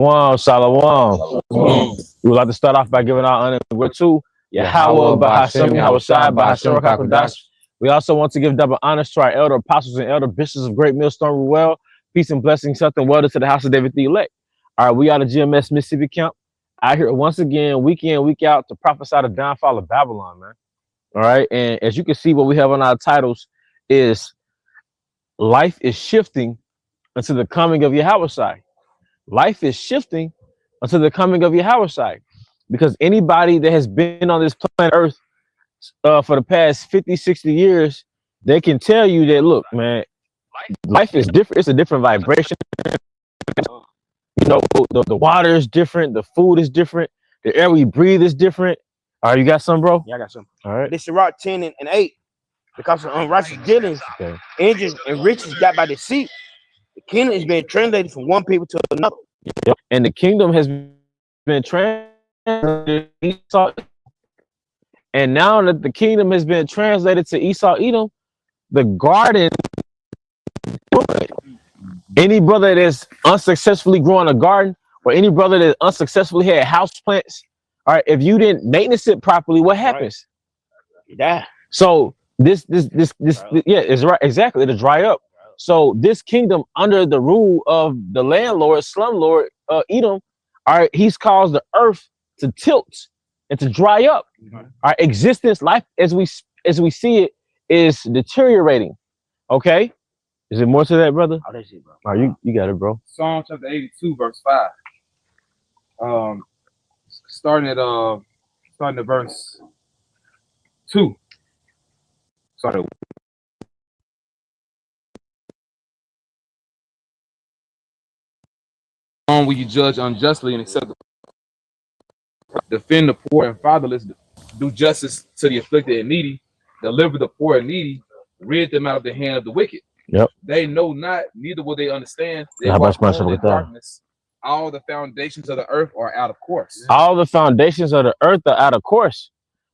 Shalom. We would like to start off by giving our honor and glory to Yahweh, Bahashem, Yahushai, Bahashem, Rakakadash. We also want to give double honors to our elder apostles and elder bishops of Great Millstone Ruel. Peace and blessings, health and wealth to the house of David the elect. All right, we are the GMS Mississippi camp. Out here once again, week in, week out, to prophesy the downfall of Babylon, man. All right, and as you can see, what we have on our titles is life is shifting until the coming of Yahushai. Life is shifting until the coming of Yahushai, because anybody that has been on this planet Earth for the past 50, 60 years, they can tell you that, look, man, life is different. It's a different vibration. You know, the water is different. The food is different. The air we breathe is different. All right, you got some, bro? Yeah, I got some. All right. This is Rock 10 and 8. Because of unrighteous dealings, engines and riches got by deceit. The kingdom is being translated from one people to another. Yep. And the kingdom has been translated to Esau. And now that the kingdom has been translated to Esau Edom, the garden, any brother that's unsuccessfully growing a garden, or any brother that unsuccessfully had house plants, all right, if you didn't maintenance it properly, what happens? Yeah. So this, yeah, is right. Exactly. It'll dry up. So this kingdom under the rule of the landlord, slumlord, Edom, all right, he's caused the earth to tilt and to dry up. Our existence, life as we see it, is deteriorating. Okay, is it more to that, brother? Oh, that's it, bro. All right, you got it, bro. Psalm chapter 82, verse 5. Starting at verse 2. Sorry. Will you judge unjustly and accept defend the poor and fatherless, do justice to the afflicted and needy, deliver the poor and needy, rid them out of the hand of the wicked. Yep. They know not, neither will they understand. They How walk much only in darkness. All the foundations of the earth are out of course. All the foundations of the earth are out of course,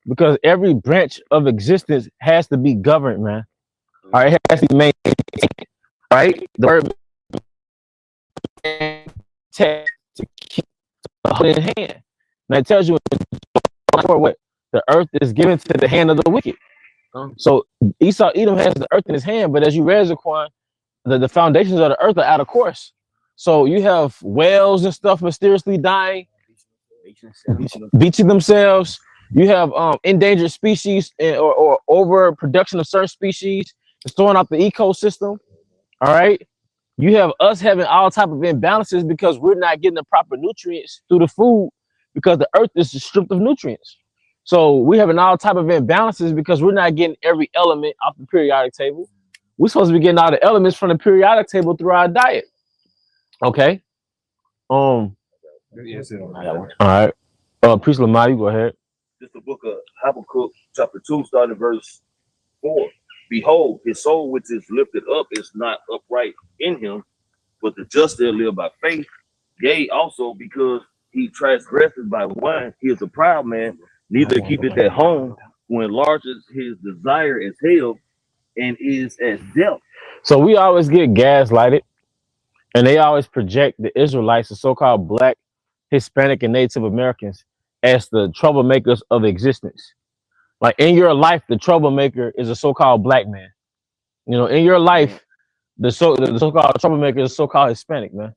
because every branch of existence has to be governed, man. All right, it has to be maintained. Right, the word to keep in hand. Now it tells you what the earth is given to the hand of the wicked. So Esau Edom has the earth in his hand, but as you read, Zaquan, the foundations of the earth are out of course. So you have whales and stuff mysteriously dying, beaching themselves. You have endangered species or overproduction of certain species, destroying out the ecosystem. All right. You have us having all type of imbalances because we're not getting the proper nutrients through the food, because the earth is stripped of nutrients. So we having all type of imbalances because we're not getting every element off the periodic table. We're supposed to be getting all the elements from the periodic table through our diet. Okay. Yes, all right. Priest Lamar, you go ahead. This is the book of Habakkuk, chapter 2, starting at verse 4. Behold, his soul which is lifted up is not upright in him, but the just shall live by faith. Yea, also because he transgresses by wine, he is a proud man, neither keepeth at home, who enlarges his desire as hell, and is as death. So we always get gaslighted, and they always project the Israelites, the so-called Black, Hispanic, and Native Americans, as the troublemakers of existence. Like in your life, the troublemaker is a so-called Black man. You know, in your life, the so-called troublemaker is a so-called Hispanic man.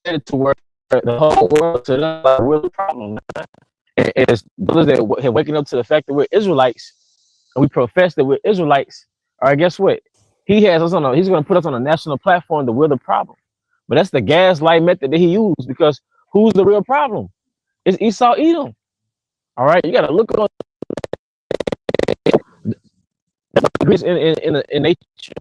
And to where the whole world to them, like, we're the problem, man. And it's brothers that are waking up to the fact that we're Israelites, and we profess that we're Israelites. All right, guess what? He has us on he's going to put us on a national platform that we're the problem. But that's the gaslight method that he used, because who's the real problem? It's Esau Edom. All right, you got to look on in nature.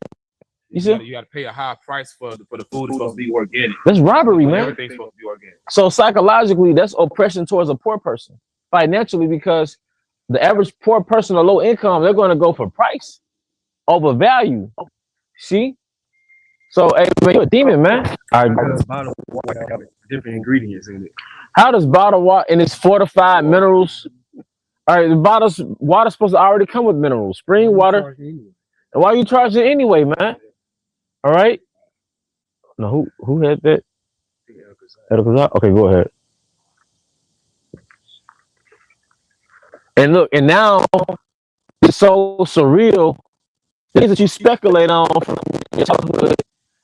You see, you got to pay a high price for the food. It's supposed to be organic. That's robbery, man. Everything's supposed to be organic. So psychologically, that's oppression towards a poor person. Financially, because the average poor person or low income, they're going to go for price over value. See? So, hey, man, you're a demon, man. All right. Bottled water have different ingredients in it. How does bottled water and its fortified minerals? All right, the bottles water supposed to already come with minerals, spring water. And why are you charging anyway, man? All right. No, who had that? Okay, go ahead. And look, and now it's so surreal. Things that you speculate on from your childhood.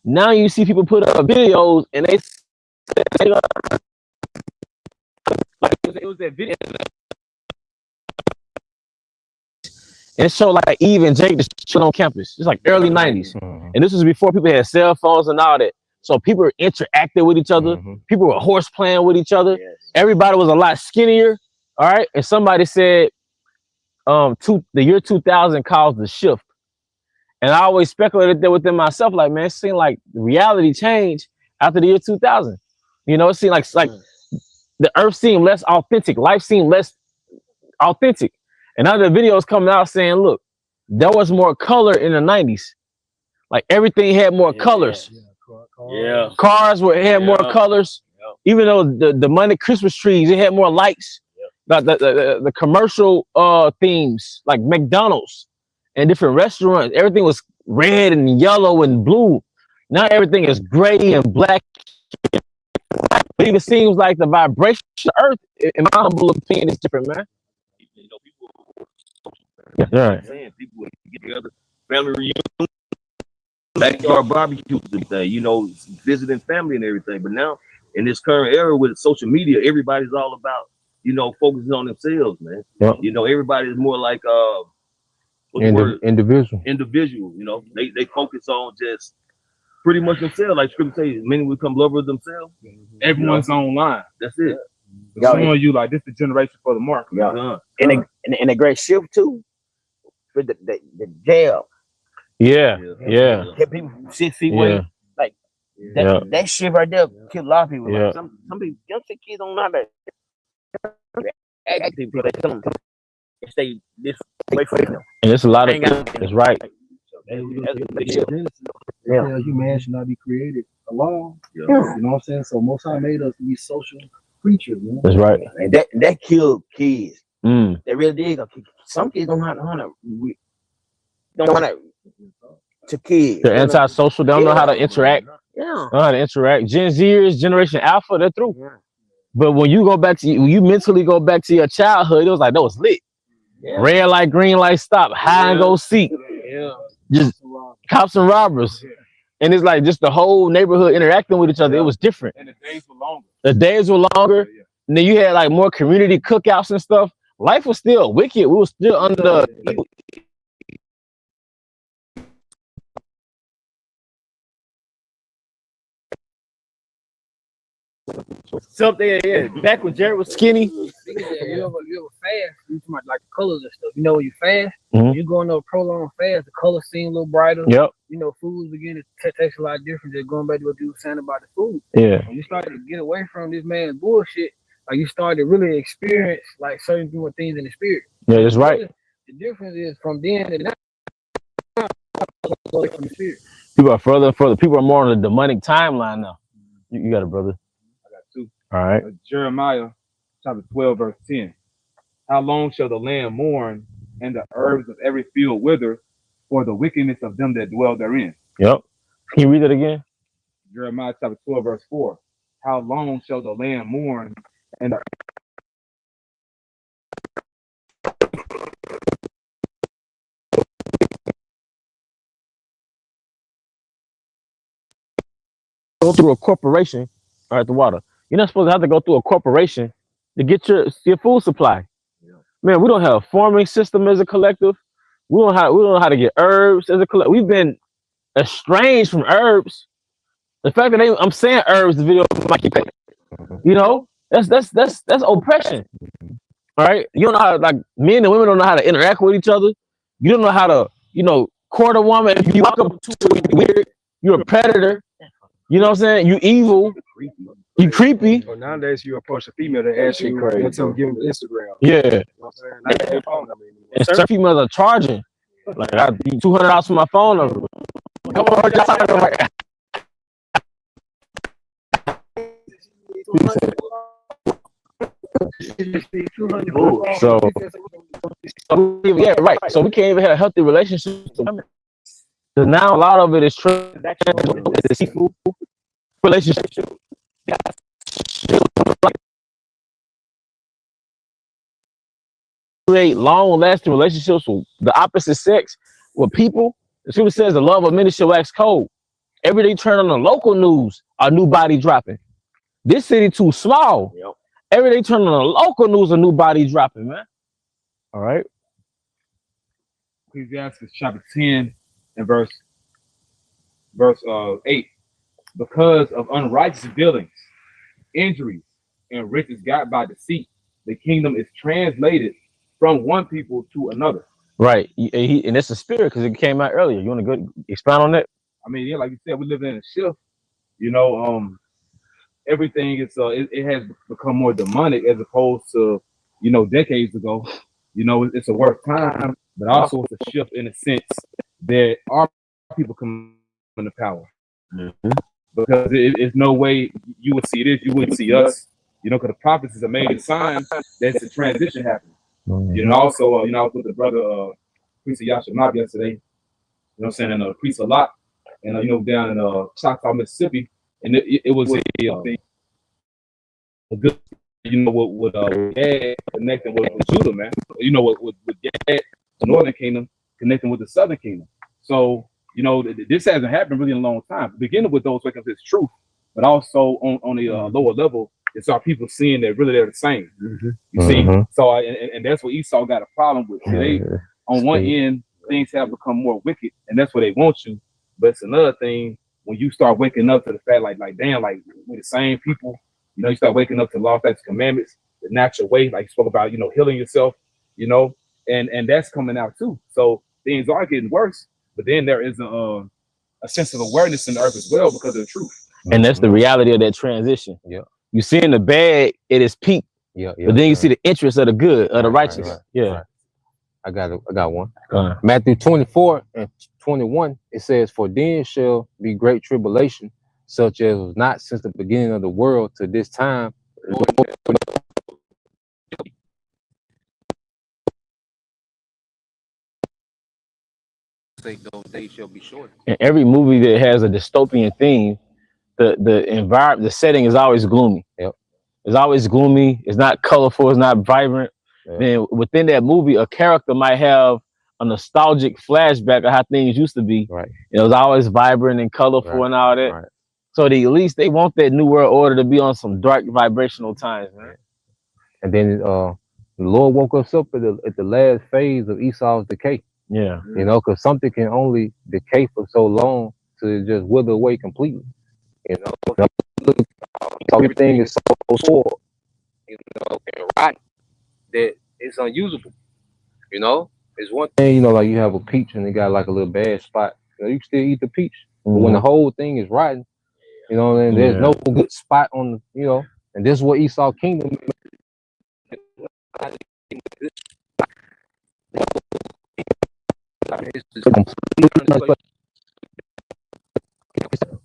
Now you see people put up videos and they say, like it was that video. And it showed like Eve and Jake just chilling on campus. It's like early 90s. And this was before people had cell phones and all that. So people were interacting with each other. People were horse playing with each other. Yes. Everybody was a lot skinnier. All right. And somebody said the year 2000 caused the shift. And I always speculated there within myself, like, man, it seemed like reality changed after the year 2000. You know, it seemed like the earth seemed less authentic. Life seemed less authentic. And now the videos coming out saying, look, there was more color in the 90s. Like everything had more colors. Yeah. Cars had more colors. Even though the money Christmas trees, it had more lights. The commercial themes, like McDonald's and different restaurants, everything was red and yellow and blue. Now everything is gray and black. But it even seems like the vibration of the earth, in my humble opinion, is different, man. You know, people. Right. People would get together, family reunion, backyard barbecues and thing. You know, visiting family and everything. But now, in this current era with social media, everybody's all about, you know, focusing on themselves, man. Yep. You know, everybody's more like Individual. individual. You know, they focus on just pretty much themselves. Like Scripture says, many will become lovers of themselves. Everyone's online. That's it. Showing you like this the generation for the market. Yeah. And a great shift too with the jail. Yeah. Kept people 6 feet away. Like that shit right there killed a lot of people. Yeah. Like some people, young kids don't know how to act people. They tell them stay this way from them. And it's a lot of that's right. Tell you man should not be created alone. Yeah. You know what I'm saying? So Most High made us to be social creatures, man. That's right. And that killed kids. Mm. They really did. Some kids don't know how to kids. They're antisocial. They don't know how to interact. Yeah. Don't know how to interact. Gen Zers, Generation Alpha, they're through. Yeah. But when you go back to you mentally go back to your childhood, it was like that was lit. Yeah. Red light, green light, stop, high and go seek. Yeah. Just cops and robbers. And it's like just the whole neighborhood interacting with each other. It was different. And the days were longer. The days were longer. And then you had like more community cookouts and stuff. Life was still wicked. We were still under something. Yeah. Back when Jared was skinny. You ever fast? You talking about like the colors and stuff. You know, when you fast, Mhm. you go into a prolonged fast, the colors seem a little brighter. Yep. You know, foods begin to taste a lot different. Just going back to what you were saying about the food. Yeah. When you start to get away from this man's bullshit, like you start to really experience like certain things in the spirit. Yeah, that's right. The difference is from then to now, away from the spirit. People are further and further. People are more on the demonic timeline now. You got it, brother. I got two. All right. Jeremiah chapter 12, verse 10. How long shall the land mourn and the herbs of every field wither for the wickedness of them that dwell therein? Yep. Can you read that again? Jeremiah chapter 12, verse 4. How long shall the land mourn and the go through a corporation? All right, the water. You're not supposed to have to go through a corporation to get your food supply. Man, we don't have a farming system as a collective. We don't know how to get herbs as a collective. We've been estranged from herbs. The fact that I'm saying herbs, the video might keep you know, that's oppression. All right. You don't know how like men and women don't know how to interact with each other. You don't know how to, court a woman. If you walk up to her, you're weird, you're a predator. You know what I'm saying? You evil. You creepy. So nowadays you approach a female to ask you to give them Instagram. Yeah. You know what I'm saying? Not your phone number anymore. And certain females are charging. Like I $200 for my phone number. Come on, so yeah, right. So we can't even have a healthy relationship. Because now a lot of it is seafood. relationship. Create long-lasting relationships with the opposite sex, with people. The scripture says the love of many shall wax cold. Every day turn on the local news, a new body dropping. This city too small. Yep. Every day turn on the local news, a new body dropping, man. All right. Ecclesiastes chapter 10 and verse 8. Because of unrighteous dealings, injuries, and riches got by deceit, the kingdom is translated from one people to another. Right. And it's a spirit because it came out earlier. You want to go expound on that? I mean, yeah, like you said, we live in a shift. You know, everything is it has become more demonic as opposed to, you know, decades ago. You know, it's a worse time, but also it's a shift in a sense that our people come into power. Mm-hmm. Because it's no way you would see this, you wouldn't see us. You know, because the prophets is a major sign that's a transition happening. Mm-hmm. You know, also, you know, I was with the brother priest of Yashamab yesterday. You know what I'm saying? And priest a lot, and you know, down in Choctaw, Mississippi, and it was a good, you know, with Gad connecting with Judah, man. You know, with Gad, the Northern Kingdom connecting with the Southern Kingdom. So, you know, this hasn't happened really in a long time. Beginning with those waking up this truth, but also on the lower level, it's our people seeing that really they're the same. Mm-hmm. You see, so and that's what Esau got a problem with. They on one end, things have become more wicked, and that's where they want you. But it's another thing when you start waking up to the fact, like damn, like we're the same people. You know, you start waking up to law, statutes, commandments, the natural way, like you spoke about, you know, healing yourself, you know, and that's coming out too. So things are getting worse, but then there is a sense of awareness in the earth as well because of the truth. And that's the reality of that transition. Yeah. You see in the bad, it is peak. Yeah. But then you see the interest of the good, of the righteous. Right. Yeah. I got one. Matthew 24 and 21, it says, "For then shall be great tribulation, such as was not since the beginning of the world to this time." Those days shall be short. In every movie that has a dystopian theme, the environment, the setting is always gloomy. Yep. It's always gloomy. It's not colorful. It's not vibrant. Yep. Then within that movie, a character might have a nostalgic flashback of how things used to be. Right. It was always vibrant and colorful and all that. Right. So at least they want that new world order to be on some dark vibrational times, man. And then the Lord woke us up at the last phase of Esau's decay. Yeah. You know, because something can only decay for so long to just wither away completely. You know, everything is so spoiled, you know, and rotten that it's unusable. You know, it's one thing, you know, like you have a peach and it got like a little bad spot. You know, you can still eat the peach. But when the whole thing is rotten, you know, and there's no good spot on the, you know, and this is what Esau Kingdom.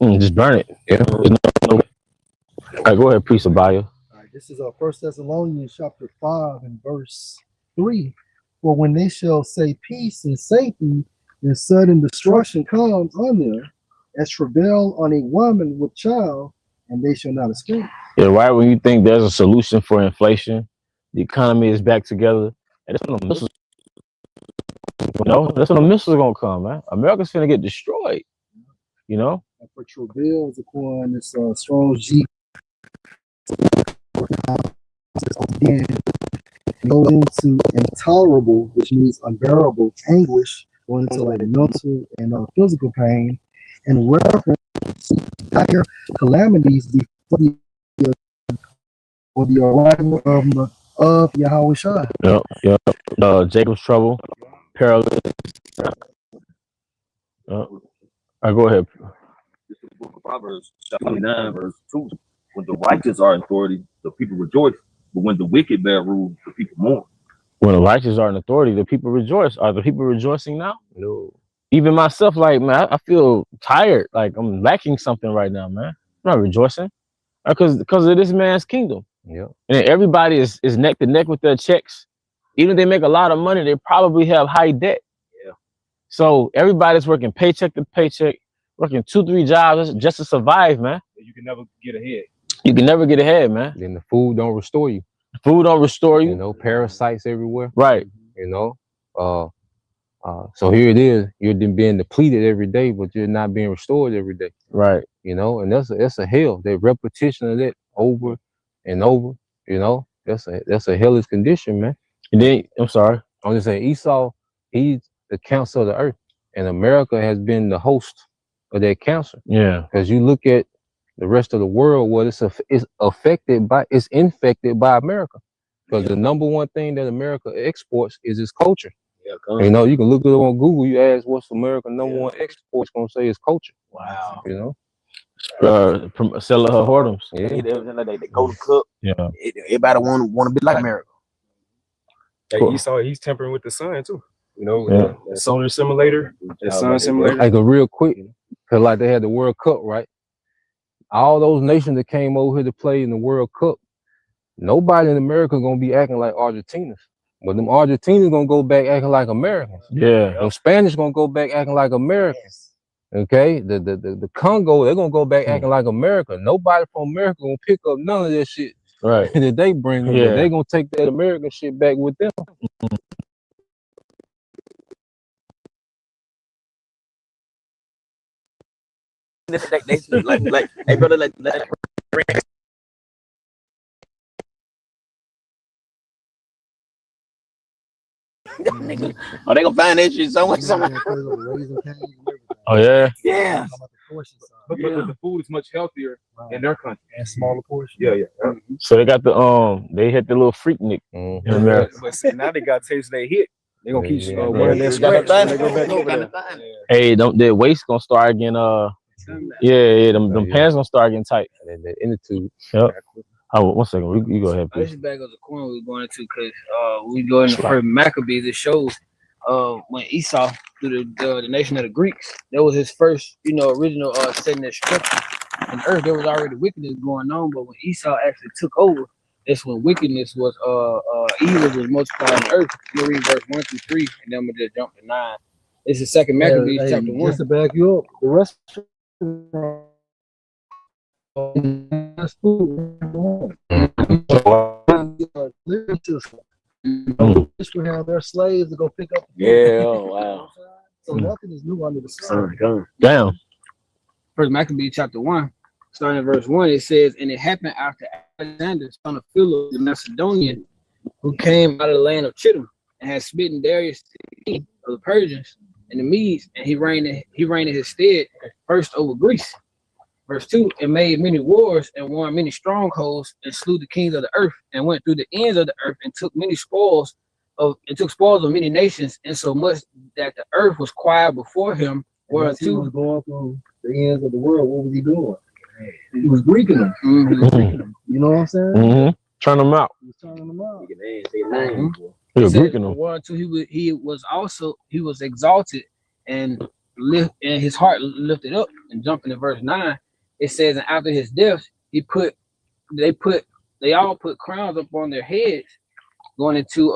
Just burn it. Yeah. All right, go ahead, priest Abaya. All right, this is 1 Thessalonians chapter 5 and verse 3. For when they shall say peace and safety, and sudden destruction comes on them, as travail on a woman with child, and they shall not escape. Yeah, right when you think there's a solution for inflation, the economy is back together, and that's when the missiles, you know, that's when the missiles are gonna come, man. America's finna get destroyed, you know. And for travail is upon this strong G. Again, goes into intolerable, which means unbearable anguish, going into like mental and physical pain, and reference dire calamities before the arrival of Yahweh Shai. Yep. Jacob's trouble, paralysis. All right, go ahead. This is the book of Proverbs, chapter 29, verse 2. When the righteous are in authority, the people rejoice. But when the wicked bear rule, the people mourn. When the righteous are in authority, the people rejoice. Are the people rejoicing now? No. Even myself, like, man, I feel tired. Like I'm lacking something right now, man. I'm not rejoicing because of this man's kingdom. Yeah. And everybody is neck to neck with their checks. Even if they make a lot of money, they probably have high debt. Yeah. So everybody's working paycheck to paycheck, working 2-3 jobs just to survive, man. You can never get ahead. You can never get ahead, man. Then the food don't restore you. Food don't restore you. You know, parasites everywhere. Right. You know, so here it is. You're being depleted every day, but you're not being restored every day. Right. You know, and that's a hell. The repetition of that over and over. You know, that's a hellish condition, man. And then I'm sorry. I'm just saying Esau, he's the cancer of the earth, and America has been the host of that cancer. Yeah. Because you look at the rest of the world, what it's infected by America. Because the number one thing that America exports is its culture. Yeah, you know, you can look it up on Google. You ask what's America number one export, it's gonna say it's culture. Wow. You know, Selling her whoredoms. yeah. They go to cook. Yeah. Everybody want to be like America. Hey, Cool. Esau, he's tempering with the sun too. You know, Yeah. the solar simulator, the sun simulator. Like a real quick, cause like they had the World Cup, right? All those nations that came over here to play in the World Cup, nobody in America gonna be acting like Argentinas. But them Argentinians gonna go back acting like Americans. Yeah. Them Spanish gonna go back acting like Americans. Okay, the Congo, they're gonna go back acting like America. Nobody from America gonna pick up none of that shit Right. that they bring. Yeah. But they gonna take that American shit back with them. They like, hey brother, like oh, they gonna find that shit somewhere. Oh yeah. Yeah. But the food is much healthier in their country. And smaller portions. Yeah. So they got they hit the little Freaknik in America. But see, now they got taste they hit. They gonna keep Yeah. running that Gotta scratch find when they go back it. over Gotta there. find it. Hey, their waist gonna start getting them pants gonna start getting tight. And the attitude. Yep. Oh, 1 second. You go ahead, This please. is back of the corner we going into because we go in the first Maccabees. It shows when Esau through the nation of the Greeks, that was his first, original setting that structure. On earth, there was already wickedness going on, but when Esau actually took over, that's when wickedness was evil was multiplied on earth. You read verse 1 through 3, and then I'm gonna just jump to 9. It's the second Maccabees chapter 1. Just to back you up, the rest This would have their slaves to go pick up. Yeah, oh, wow. So nothing is new under the sun. Damn. First Maccabees chapter 1, starting at verse 1, it says, and it happened after Alexander, son of Philip, the Macedonian, who came out of the land of Chittim, and had smitten Darius, the king of the Persians and the Medes, and he reigned in his stead first over Greece. Verse 2, and made many wars and won many strongholds and slew the kings of the earth and went through the ends of the earth and took spoils of many nations, insomuch that the earth was quiet before him. Whereas he was going through the ends of the world, what was he doing? He was Greeking them. Mm-hmm. You know what I'm saying? Mm-hmm. Turn them out. He was turning them out. He was Greeking them. 1 2, he was exalted and his heart lifted up. And jumping to verse 9, it says, and after his death, they all put crowns up on their heads, going into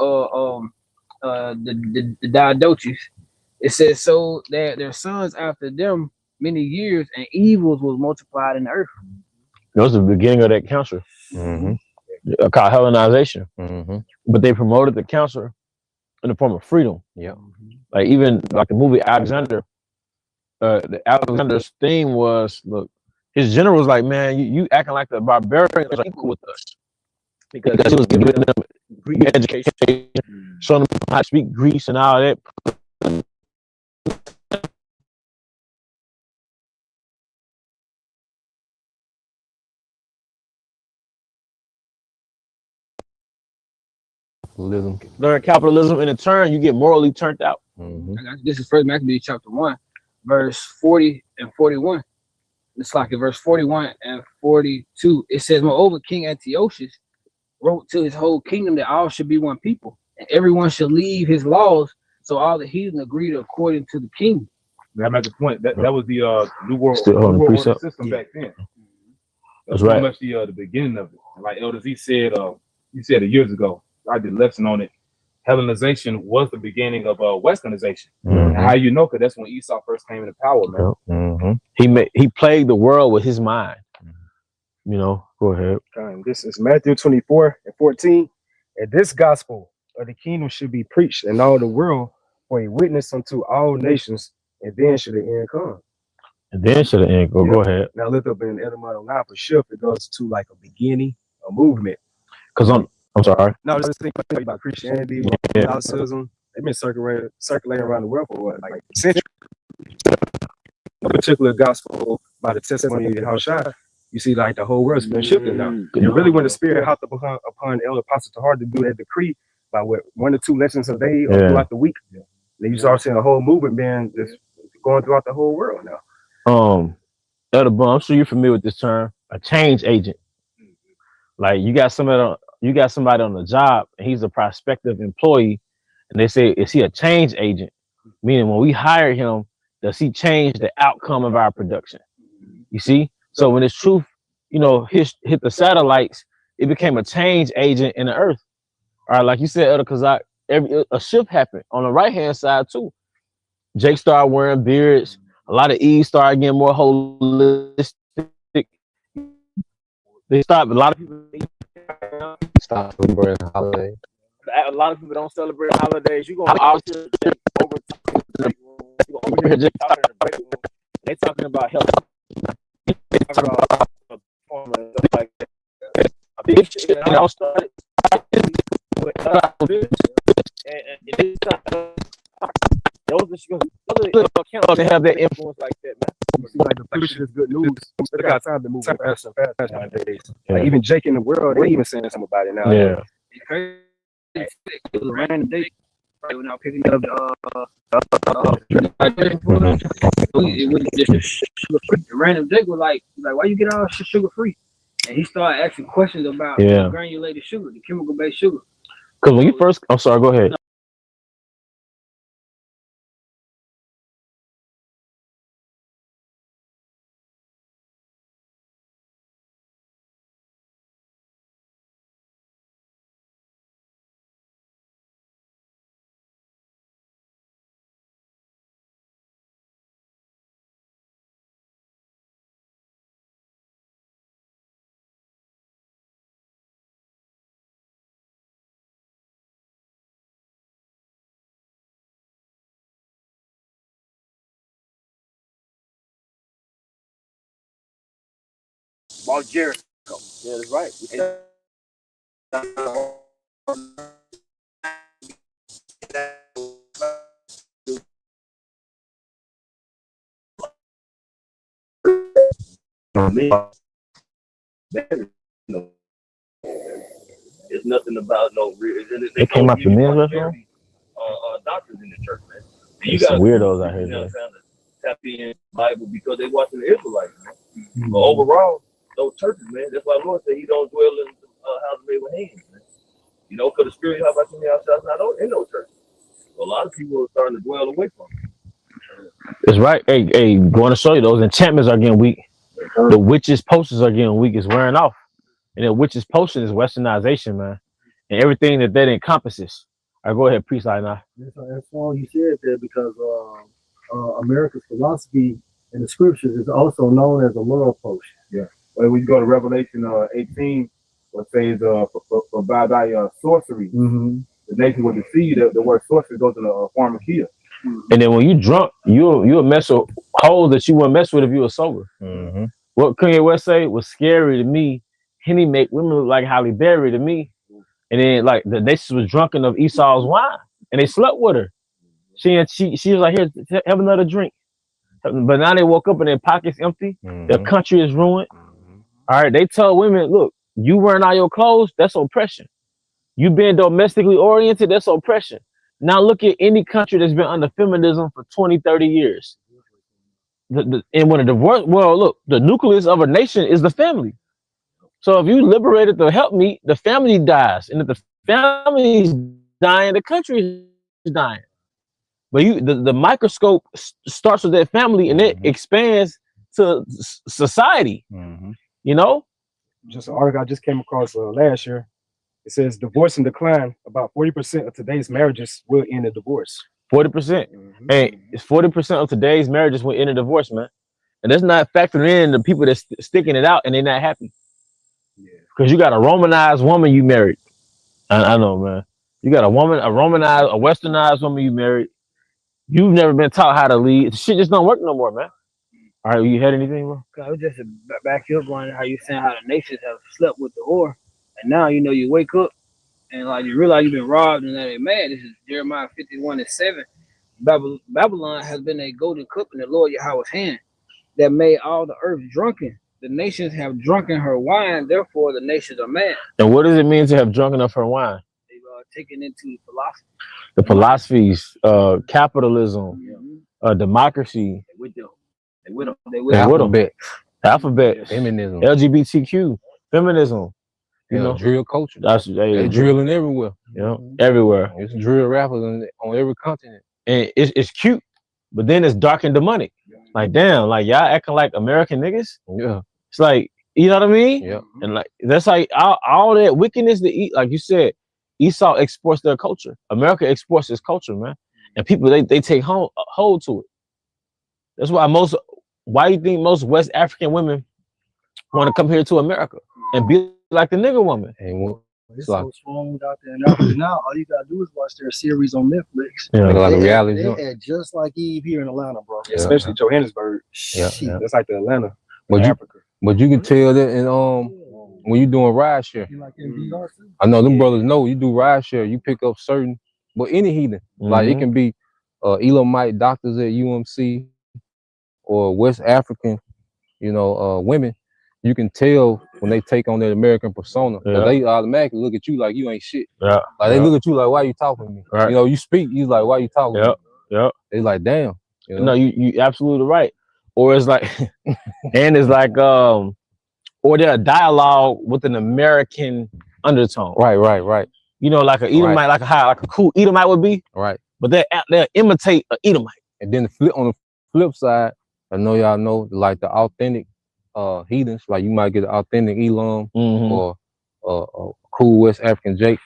the Diadoches. It says so that their sons after them many years, and evils was multiplied in the earth. That was the beginning of that cancer. Mm-hmm. Called Hellenization. Mm-hmm. But they promoted the cancer in the form of freedom. Yeah. Like even like the movie Alexander, Alexander's theme was, look, his general was like, man, you acting like the barbarians are equal with us. Because he was giving them Greek education, showing them how to speak Greece and all that. Learn capitalism, and in turn, you get morally turned out. Mm-hmm. This is First Maccabees chapter 1, verse 40 and 41. It's like in verse 41 and 42. It says, moreover, King Antiochus wrote to his whole kingdom that all should be one people, and everyone should leave his laws. So all the heathen agreed according to the king. That makes the point. That was the New World, Order system back then. That's pretty right. much the beginning of it. Like Elder Z said, he said it years ago. I did a lesson on it. Hellenization was the beginning of westernization. Mhm. And how you know? Because that's when Esau first came into power, man. Mhm. He plagued the world with his mind. You know, go ahead. This is Matthew 24:14. And this gospel of the kingdom should be preached in all the world for a witness unto all nations, and then should the end come. And then should end. Go Yeah. go ahead. Now look up in etymology now for shift, it goes to like a beginning, a movement. Because I'm sorry. No, just think about Christianity, Yeah. Catholicism. They've been circulating around the world for what, like a century. A particular gospel by the testimony of Yahushua, you see, like the whole world's been shifting now. And really, when the Spirit hopped upon Elder Apostle Tahar to do that decree by what 1 or 2 lessons a day or throughout the week, then you start seeing a whole movement being just going throughout the whole world now. Elder Bum, I'm sure you're familiar with this term, a change agent. Like you got somebody on the job, and he's a prospective employee, and they say, is he a change agent? Meaning when we hire him, does he change the outcome of our production? You see? So when this truth, you know, hit the satellites, it became a change agent in the earth. All right, like you said, Elder Kazak, a shift happened on the right-hand side too. Jake started wearing beards. A lot of Eves started getting more holistic. They stopped. A lot of people Stop celebrating holidays. a lot of people don't celebrate holidays. You gonna always hear Jake over here just talking in the break room. They talking about health. They talking about performance and stuff like that. A big shit that all started with and those accounts to have that influence like that, man. You see, like the future is good news. They got time to move fast and fast nowadays. Like even Jake in the world, they even saying something about it now. Yeah. It's crazy. It was a random day. Right when I was picking up it was just sugar free. The random day was like, why you get all sugar free? And he started asking questions about granulated sugar, the chemical based sugar. Because when you first, I'm sorry, go ahead. About Jericho. Yeah, that's right. It's nothing about no real. They came out the men's restaurant? Doctors in the church, man. There's some weirdos out here, man. Tap in the Bible because they watching the Israelites, man. But overall, those churches, man, that's why the Lord said he don't dwell in houses made with hands, man. You know, because the Spirit, how about you outside, not in those churches. So a lot of people are starting to dwell away from it. That's right. Hey, going to show you those enchantments are getting weak. The witches' potions are getting weak. It's wearing off. And the witches' potion is westernization, man. And everything that encompasses. All right, go ahead, priest now. That's all you said there because America's philosophy in the scriptures is also known as a love potion. Yeah. Well, when you go to Revelation 18, what says for by thy sorcery, the nation will deceive. The word sorcery goes in a form of kill. And then when you drunk, you'll mess with holes that you wouldn't mess with if you were sober. What Kanye West say was scary to me. Henny make women look like Halle Berry to me. And then like the nation was drunken of Esau's wine, and they slept with her. She was like, here, have another drink. But now they woke up and their pockets empty. Their country is ruined. All right, they tell women, look, you wearing all your clothes, that's oppression. You being domestically oriented, that's oppression. Now look at any country that's been under feminism for 20, 30 years. And when a divorce, well, look, the nucleus of a nation is the family. So if you liberated the helpmeet, the family dies. And if the family is dying, the country is dying. But the microscope starts with that family and it expands to society. You know? Just an article I just came across last year. It says divorce and decline. About 40% of today's marriages will end in divorce. 40%. Hey, it's 40% of today's marriages will end in divorce, man. And that's not factoring in the people that's sticking it out and they're not happy. Because you got a Romanized woman you married. I know, man. You got a woman, a Romanized, a Westernized woman you married. You've never been taught how to lead. Shit just don't work no more, man. All right, you had anything, bro? I was just back you up on how you saying how the nations have slept with the whore, and now you know you wake up and like you realize you've been robbed and that they mad. This is Jeremiah 51:7. Babylon has been a golden cup in the Lord Yahweh's hand that made all the earth drunken. The nations have drunken her wine, therefore the nations are mad. And what does it mean to have drunken of her wine? They've taken into the philosophy. The philosophies, capitalism, democracy. They with them. Alphabet, feminism, LGBTQ, feminism. You know, drill culture. That's they drilling everywhere. Yeah, everywhere. It's drill rappers on every continent. And it's cute, but then it's dark and demonic. Like damn, like y'all acting like American niggas. Yeah, it's like you know what I mean. Yeah, and like that's like all that wickedness to eat. Like you said, Esau exports their culture. America exports its culture, man. And people they take hold to it. That's why why you think most West African women want to come here to America and be like the nigga woman? It's so strong out there now. All you gotta do is watch their series on Netflix. Yeah, like a reality. They had just like Eve here in Atlanta, bro. Yeah. Especially Johannesburg. Yeah, that's like the Atlanta. But you can tell that in when you doing ride share. Like in VR too? I know them brothers know you do ride share. You pick up certain, but any heathen, like it can be Elamite doctors at UMC or West African, women. You can tell when they take on that American persona. They automatically look at you like you ain't shit. Yeah. Like they look at you like, why you talking to me? Right. You speak, you like, why you talking to me? Yeah. They like, damn. No, you absolutely right. Or it's like, and it's like, or they're a dialogue with an American undertone. Right. You know, like a Edomite, like a cool Edomite would be. Right. But they'll imitate an Edomite. And then on the flip side, I know y'all know like the authentic heathens, like you might get an authentic Elam or a cool West African Jake,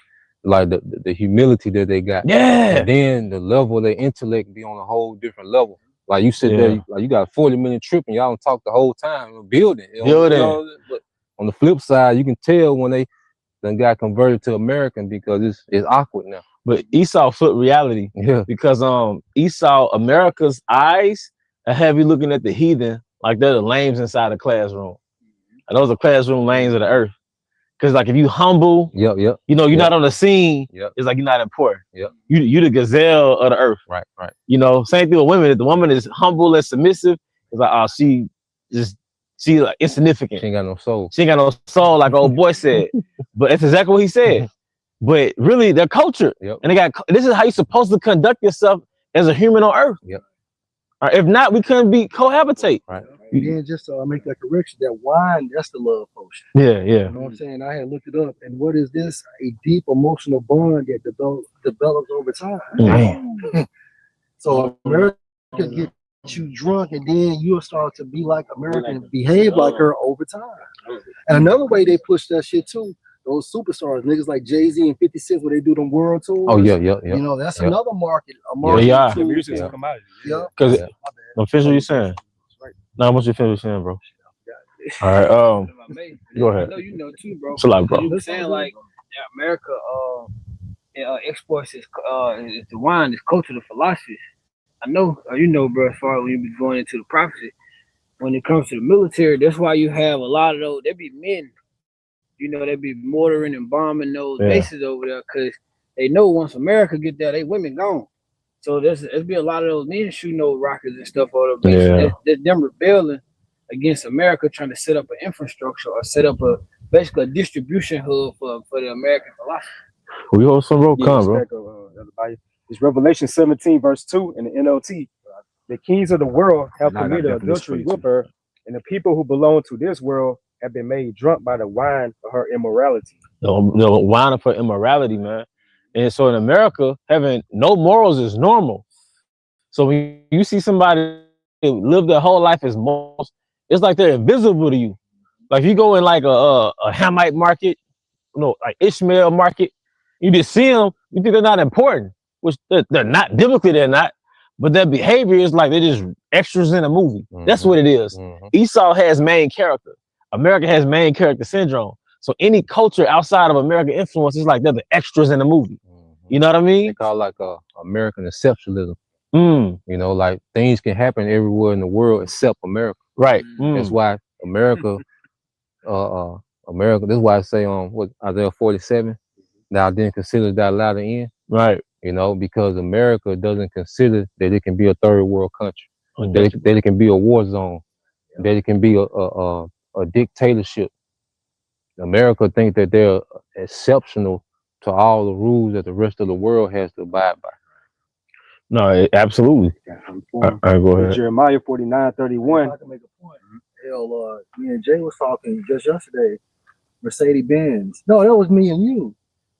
like the humility that they got. Yeah. And then the level of their intellect be on a whole different level. Like you sit there, like you got a 40-minute trip and y'all don't talk the whole time building. But on the flip side, you can tell when they done got converted to American because it's awkward now. But Esau flipped reality. Yeah. Because Esau, America's eyes are heavy looking at the heathen like they're the lames inside the classroom. And those are classroom lanes of the earth. Because like if you humble, you're not on the scene, it's like you're not important. You the gazelle of the earth. Right. You know, same thing with women. If the woman is humble and submissive, it's like, she like insignificant. She ain't got no soul. She ain't got no soul, like old boy said. But that's exactly what he said. But really, they're cultured. And this is how you're supposed to conduct yourself as a human on earth. If not, we couldn't cohabitate. Right. And then just to make that correction, that wine, that's the love potion. Yeah. You know what I'm saying? I had looked it up. And what is this? A deep emotional bond that develops over time. Man. So America get you drunk and then you'll start to be like American and behave like her over time. And another way they push that shit too, those superstars, niggas like Jay-Z and 50 Cent, where they do them world tours. Oh, yeah. You know, that's another market. Yeah. Too. Music's a commodity. Because officially you're saying. No, what's your favorite saying, bro? All right, go ahead. I know you know too, bro. It's a lot, bro. You were saying like America exports is the wine, this culture, the philosophies. I know, you know, bro, as far as when you be going into the prophecy, when it comes to the military, that's why you have a lot of those, there be men, you know, they be mortaring and bombing those bases over there because they know once America get there, they women gone. So there's be a lot of those men shooting those rockets and stuff over there. That's them rebelling against America, trying to set up an infrastructure or set up basically a distribution hub for the American philosophy. We hold some road come, bro. It's Revelation 17, verse 2 in the NLT. The kings of the world have committed adultery with her, and the people who belong to this world have been made drunk by the wine of her immorality. The wine of her immorality, man. And so in America, having no morals is normal. So when you see somebody live their whole life as morals, it's like they're invisible to you. Like if you go in like a Hamite market like Ishmael market. You just see them, you think they're not important, which they're not. Biblically, they're not. But their behavior is like they're just extras in a movie. That's what it is. Esau has main character. America has main character syndrome. So any culture outside of American influence is like they're the extras in the movie. You know what I mean? They call it like American exceptionalism. You know, like things can happen everywhere in the world except America. Right. That's why America, America. That's why I say what Isaiah 47. Thou didn't consider thy latter end. Right. You know, because America doesn't consider that it can be a third world country, that it can be a war zone, that it can be a dictatorship. America thinks that they're exceptional to all the rules that the rest of the world has to abide by. No, absolutely. All right, go ahead. Jeremiah 49:31. I can make a point. Hell, me and Jay was talking just yesterday. Mercedes-Benz. No, that was me and you.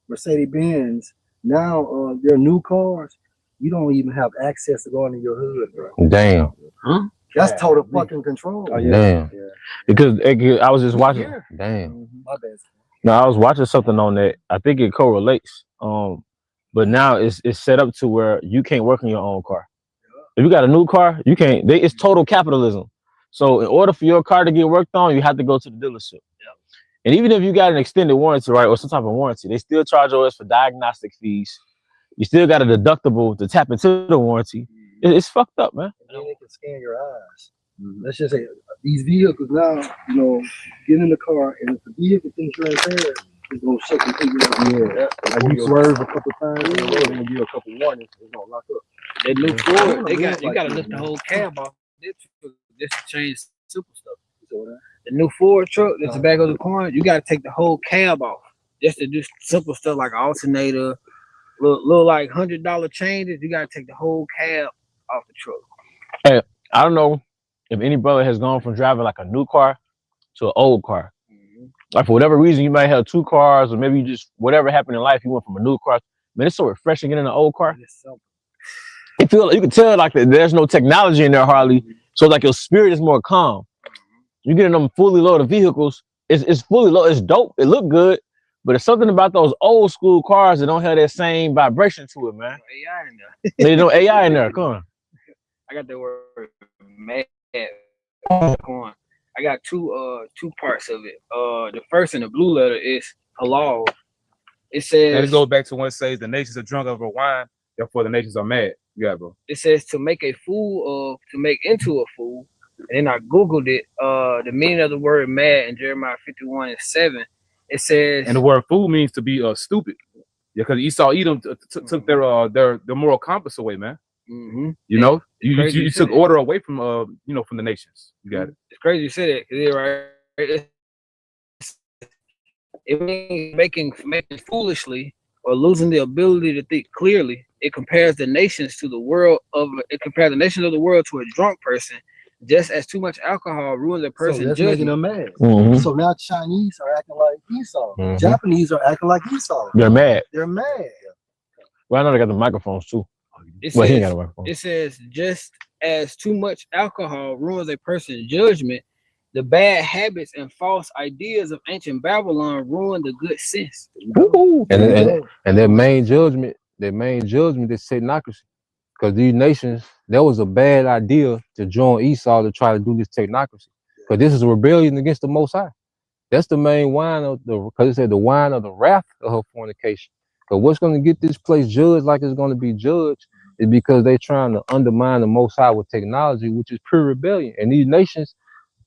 Mercedes-Benz. Now, their new cars, you don't even have access to go into your hood, bro. Damn. Huh? That's total fucking control. Oh, yeah. Damn. Yeah. Because I was just watching. Damn. My bad. No, I was watching something on that. I think it correlates. But now it's set up to where you can't work on your own car. If you got a new car, you can't. It's total capitalism. So in order for your car to get worked on, you have to go to the dealership. And even if you got an extended warranty, right, or some type of warranty, they still charge us for diagnostic fees. You still got a deductible to tap into the warranty. It's fucked up, man. And then they can scan your eyes. Let's just say these vehicles now, you know, get in the car, and if the vehicle thinks you're impaired, it's gonna shut the people. Yeah, like you swerve a couple times in the road and give a couple warnings, it's gonna lock up. They look forward. You gotta lift the whole cab off. This to change simple stuff. The new Ford truck that's the back of the car, you gotta take the whole cab off just to do simple stuff like alternator, little like $100 changes. You gotta take the whole cab off the truck. Hey, I don't know if any brother has gone from driving like a new car to an old car. Like for whatever reason, you might have two cars, or maybe you just whatever happened in life, you went from a new car. Man, it's so refreshing getting in an old car. You feel like you can tell like that there's no technology in there hardly, so like your spirit is more calm. You get in them fully loaded vehicles, it's fully loaded, it's dope, it look good, but it's something about those old school cars that don't have that same vibration to it, man. AI in there. There's no AI in there. Come on. I got the word mad. I got two parts of it. The first in the blue letter is halal. It says, and it goes back to when it says the nations are drunk over wine, therefore the nations are mad. Yeah, bro. It says to make a fool of, to make into a fool. And then I Googled it. The meaning of the word mad in Jeremiah 51:7. It says, and the word fool means to be stupid. Yeah, because Esau Edom took their moral compass away, man. You know, you took order away from from the nations. You got it. It's crazy you said it, right? It means making foolishly or losing the ability to think clearly. It compares the nations to the world of. It compares the nations of the world to a drunk person. Just as too much alcohol ruins a person's so that's judgment. making them mad. So now Chinese are acting like Esau. Japanese are acting like Esau. They're mad. They're mad. Well, I know they got the microphones too. It Well, says, he ain't got a microphone. It says, just as too much alcohol ruins a person's judgment, the bad habits and false ideas of ancient Babylon ruin the good sense. And their main judgment is technocracy. Because these nations, that was a bad idea to join Esau to try to do this technocracy. Because this is a rebellion against the Most High. That's the main wine of because it said the wine of the wrath of her fornication. Because what's going to get this place judged like it's going to be judged is because they're trying to undermine the Most High with technology, which is pure rebellion. And these nations,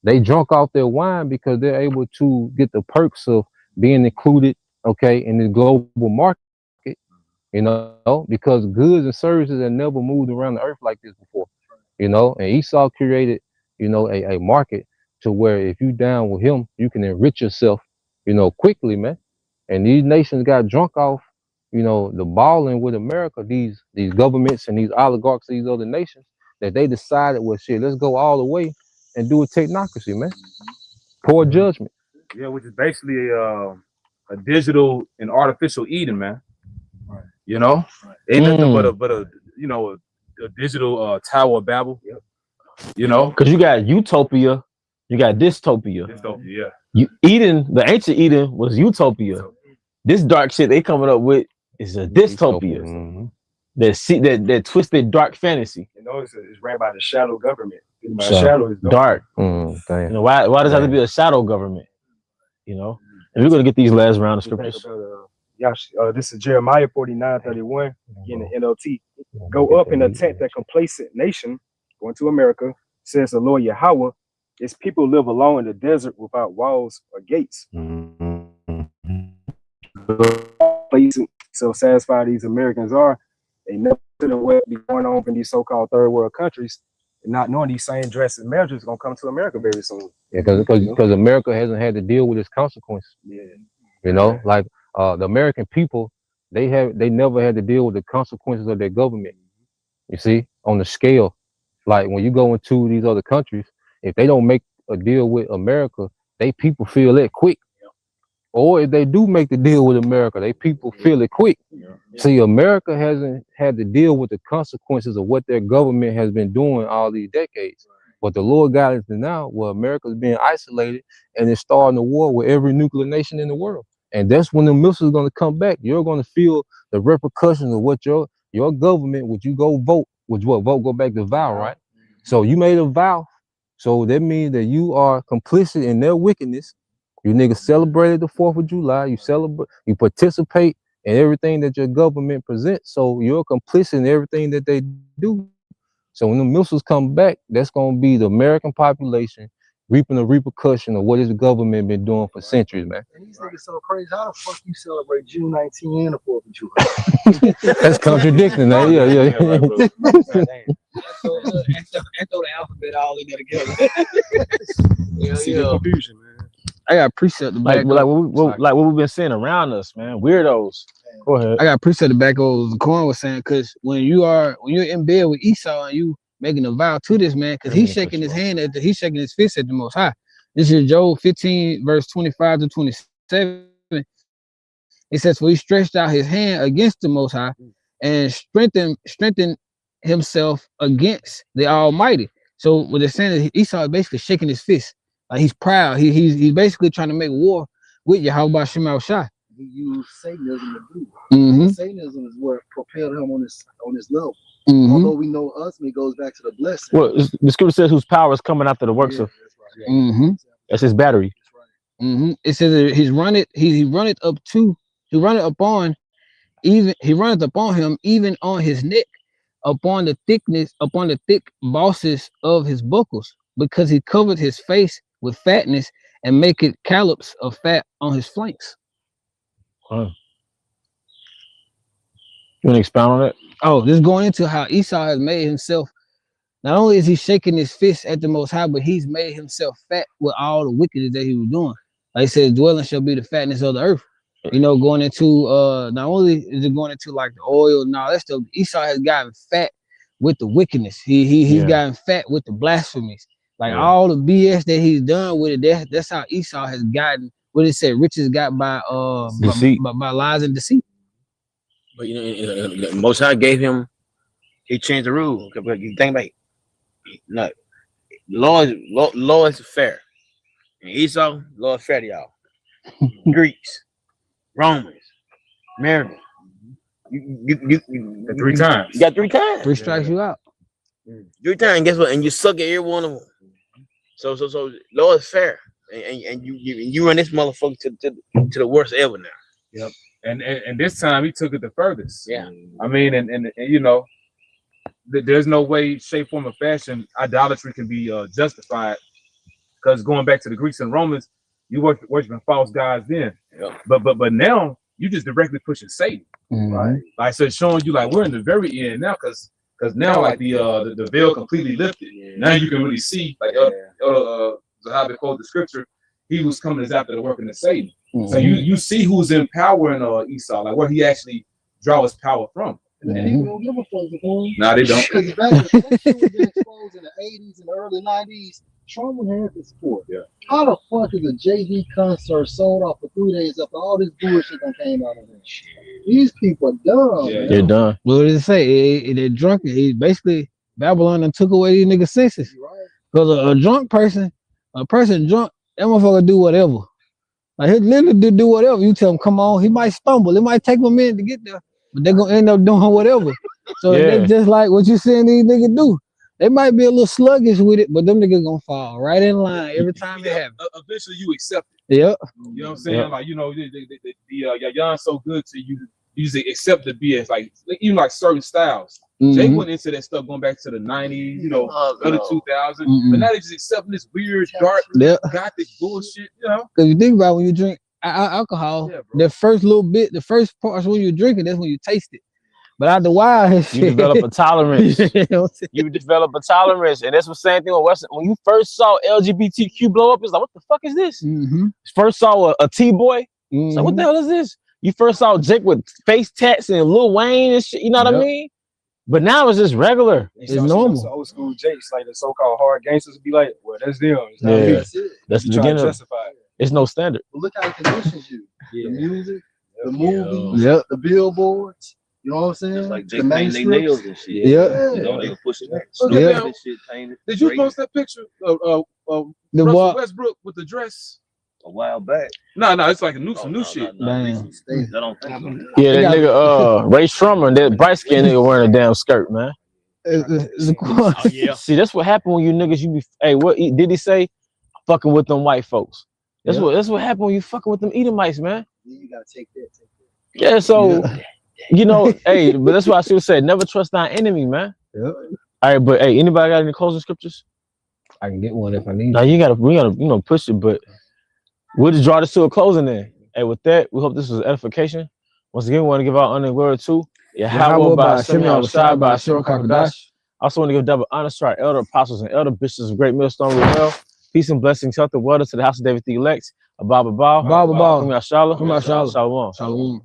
they drunk off their wine because they're able to get the perks of being included, in the global market. Because goods and services have never moved around the earth like this before, and Esau created, a market to where if you down with him, you can enrich yourself, quickly, man. And these nations got drunk off, the balling with America, these governments and these oligarchs, these other nations, that they decided, well, shit, let's go all the way and do a technocracy, man. Poor judgment. Yeah, which is basically a digital and artificial Eden, man. Ain't nothing but a digital Tower of Babel. Because you got utopia, you got dystopia. Dystopia, yeah. Eden, the ancient Eden was utopia. This dark shit they coming up with is a dystopia. Mhm. That twisted dark fantasy. You know, it's ran by the shadow government. My So, shadow is dark. Damn. You know, why does it have to be a shadow government? You know? And we're gonna get these last round of scriptures. This is Jeremiah 49:31 in the NLT. Go up and attack that complacent nation, going to America, says the Lord Yahweh. Its people live alone in the desert without walls or gates. So satisfied these Americans are, they never to what be going on in these so-called third world countries, and not knowing these same drastic measures gonna come to America very soon. Yeah, because America hasn't had to deal with its consequences. Yeah. You know, like the American people, they never had to deal with the consequences of their government. You see, on the scale, like when you go into these other countries, if they don't make a deal with America, they people feel it quick. Or if they do make the deal with America, they people feel it quick. See, America hasn't had to deal with the consequences of what their government has been doing all these decades. But the Lord got us now where America's being isolated and it's starting a war with every nuclear nation in the world. And that's when the missiles are going to come back. You're going to feel the repercussions of what your government, would you go vote, would you vote, go back to vow, right? So you made a vow. So that means that you are complicit in their wickedness. You niggas celebrated the 4th of July. You participate in everything that your government presents. So you're complicit in everything that they do. So when the missiles come back, that's going to be the American population reaping the repercussion of what this government been doing for centuries, man. And these niggas so crazy. How the fuck you celebrate June 19 and the 4th of July? That's contradicting, man. Yeah. And throw the alphabet all in there together. See the confusion, man. I got precept to back like what we've been seeing around us, man. Weirdos. Go ahead. I got precept to back over what the Corn was saying, because when you're in bed with Esau and you making a vow to this man, because he's shaking his hand he's shaking his fist at the Most High. This is Job 15 verse 25 to 27. It says, for he stretched out his hand against the Most High and strengthened himself against the Almighty. So what they're saying is Esau is basically shaking his fist. Like he's proud. He's basically trying to make war with Yahweh Shema Shai. He used Satanism to do it. Mm-hmm. Satanism is what propelled him on this level. Mm-hmm. Although we know ultimately goes back to the blessing. Well, the scripture says whose power is coming after the works of. That's right. Mm-hmm. That's his battery. That's right. Mm-hmm. It says that he runneth upon him even on his neck, upon the thick bosses of his buckles, because he covered his face with fatness and make it callops of fat on his flanks. Huh. You want to expound on it? Oh, this is going into how Esau has made himself. Not only is he shaking his fist at the Most High, but he's made himself fat with all the wickedness that he was doing. Like he says, dwelling shall be the fatness of the earth. You know, going into not only is it going into like the oil and all that stuff, Esau has gotten fat with the wickedness. He's gotten fat with the blasphemies. Like all the BS that he's done with it, that's how Esau has gotten what it said riches got by deceit. by lies and deceit. But you know, Most High gave him. He changed the rule. You think about it. No, law is fair. And Esau, law is fair to y'all. Greeks, Romans, Americans. You 3 times. You got 3 times. 3 strikes you out. 3 times. Guess what? And you suck at every one of them. So law is fair, and you run this motherfucker to the worst ever now. Yep. And this time he took it the furthest. Yeah. I mean, and you know, there's no way, shape, form, or fashion idolatry can be justified, because going back to the Greeks and Romans, you worshiping false gods then. Yep. But now you just directly pushing Satan. Mm-hmm. Right. Like, so it's showing you like we're in the very end now, because now like the veil completely lifted. Now you can really see, like Zahabi quote the scripture, he was coming as after the working of Satan. Mm-hmm. So you see who's in power in Esau, like where he actually draws power from. And people don't give a fuck. No, they don't. Because back when that shit was being exposed in the 80s and the early 90s, Trump had the support. Yeah. How the fuck is a JV concert sold off for 3 days after all this bullshit that came out of it? These people are dumb. Yeah, They're done. What did it say? They're drunk. He basically Babylon and took away these niggas' senses. Right. Because a person drunk, that motherfucker do whatever. Like he'll literally do whatever. You tell him, come on, he might stumble. It might take him a minute to get there, but they're gonna end up doing whatever. So Yeah. they just like what you saying these niggas do. They might be a little sluggish with it, but them niggas gonna fall right in line every time it happens. Eventually, you accept it. Yep. You know what I'm saying? Yep. Like, you know, Yon's so good to you. You just accept the BS, like even like certain styles. Jay Mhm. went into that stuff going back to the 90s, you know, Oh, early no. 2000s. Mhm. But now they just accepting this weird, dark, Yep. gothic bullshit, you know? Because you think about when you drink alcohol, Yeah, bro. the first little bit, the first parts when you drink it, that's when you taste it. But after a while, You develop a tolerance. You know what I'm saying? You develop a tolerance, and that's the same thing with Western. When you first saw LGBTQ blow up, it's like, what the fuck is this? Mhm. First saw a T-boy, it's like, what the Mhm. hell is this? You first saw Jake with face tats and Lil Wayne and shit, you know what I Yep. mean? But now it's just regular. It's normal. Old school Jakes, like the so-called hard gangsters, be like, well, that's them. It's not Yeah. me. That's it. That's the You trying to beginning. justify it. It's no standard. But look how it conditions you. Yeah. The music, the movies, Yep. the billboards. You know what I'm saying? Just like Jay the painting main their strips. nails and shit. Yeah. You know, they were pushing that. Look at them. That shit painted. Did you great post that picture of The Russell boy, Westbrook with the dress? a while back. No, it's like some Oh, new no, shit. Damn. I don't think so. Yeah, They that got- nigga, Ray Shrummer, that bright skin nigga wearing a damn skirt, man. Oh, yeah. See, that's what happened when you niggas, you be, hey, what did he say? Fucking with them white folks. That's Yeah. what happened when you fucking with them Edomites, man. You gotta take that. Yeah, so Yeah. you know, hey, but that's why I should say, never trust thy enemy, man. Yep. All right, but hey, anybody got any closing scriptures? I can get one if I need. Now we gotta, you know, push it, but we'll just draw this to a closing then. Hey, with that, we hope this was edification. Once again, we want to give our honor and glory to Yahweh by Hashem, Yahushua by Hashem Kakadash. Also want to give double honor to our elder apostles and elder bishops of Great Millstone Ruel. Peace and blessings, health and water to the house of David the elect. Abba Bao. Abba Bao. Kum Yashala. Kum Yashala. Shalom. Shalom.